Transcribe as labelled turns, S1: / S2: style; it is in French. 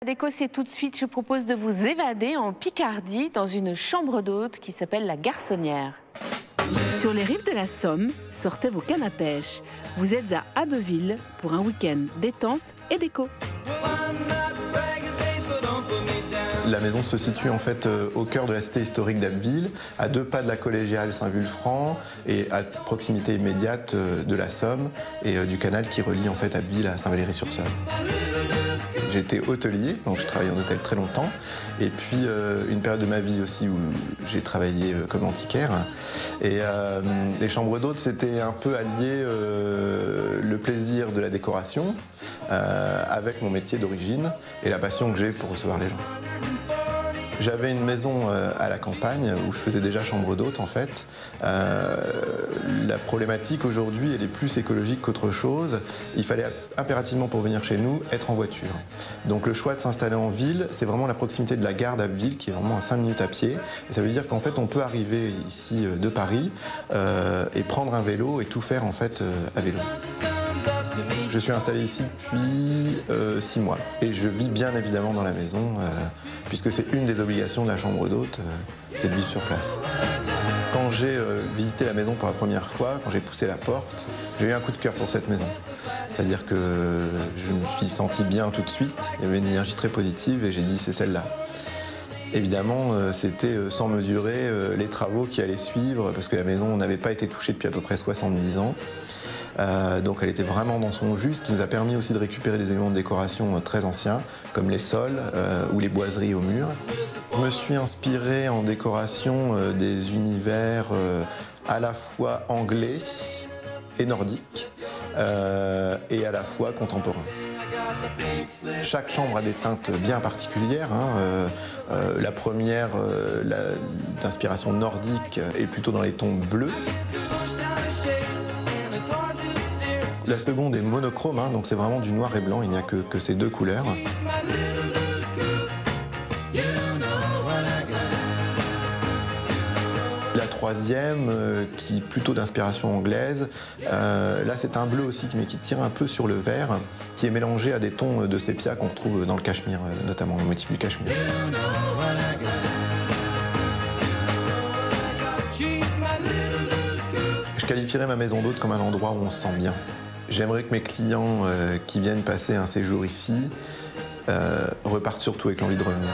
S1: La déco, c'est tout de suite. Je propose de vous évader en Picardie dans une chambre d'hôte qui s'appelle la Garçonnière. Sur les rives de la Somme, sortez vos cannes à pêche. Vous êtes à Abbeville pour un week-end détente et déco.
S2: La maison se situe en fait au cœur de la cité historique d'Abbeville, à 2 pas de la collégiale Saint-Vulfranc et à proximité immédiate de la Somme et du canal qui relie en fait Abbeville à Saint-Valery-sur-Somme. J'ai été hôtelier, donc je travaillé en hôtel très longtemps, et puis une période de ma vie aussi où j'ai travaillé comme antiquaire. Et les chambres d'hôtes, c'était un peu allier le plaisir de la décoration avec mon métier d'origine et la passion que j'ai pour recevoir les gens. J'avais une maison à la campagne où je faisais déjà chambre d'hôte en fait. La problématique aujourd'hui, elle est plus écologique qu'autre chose. Il fallait impérativement pour venir chez nous être en voiture. Donc le choix de s'installer en ville, c'est vraiment la proximité de la gare d'Abbeville qui est vraiment à 5 minutes à pied. Et ça veut dire qu'en fait on peut arriver ici de Paris et prendre un vélo et tout faire en fait à vélo. Je suis installé ici depuis 6 mois et je vis bien évidemment dans la maison puisque c'est une des obligations de la chambre d'hôte, c'est de vivre sur place. Quand j'ai visité la maison pour la première fois, quand j'ai poussé la porte, j'ai eu un coup de cœur pour cette maison. C'est-à-dire que je me suis senti bien tout de suite, il y avait une énergie très positive et j'ai dit c'est celle-là. Évidemment, c'était sans mesurer les travaux qui allaient suivre parce que la maison n'avait pas été touchée depuis à peu près 70 ans. Donc elle était vraiment dans son jus, ce qui nous a permis aussi de récupérer des éléments de décoration très anciens, comme les sols ou les boiseries au mur. Je me suis inspiré en décoration des univers à la fois anglais et nordiques, et à la fois contemporains. Chaque chambre a des teintes bien particulières. La première, d'inspiration nordique, est plutôt dans les tons bleus. La seconde est monochrome, donc c'est vraiment du noir et blanc, il n'y a que ces 2 couleurs. La troisième, qui est plutôt d'inspiration anglaise, là c'est un bleu aussi, mais qui tire un peu sur le vert, qui est mélangé à des tons de sépia qu'on retrouve dans le cachemire, notamment le motif du cachemire. Je qualifierais ma maison d'hôte comme un endroit où on se sent bien. J'aimerais que mes clients qui viennent passer un séjour ici repartent surtout avec l'envie de revenir.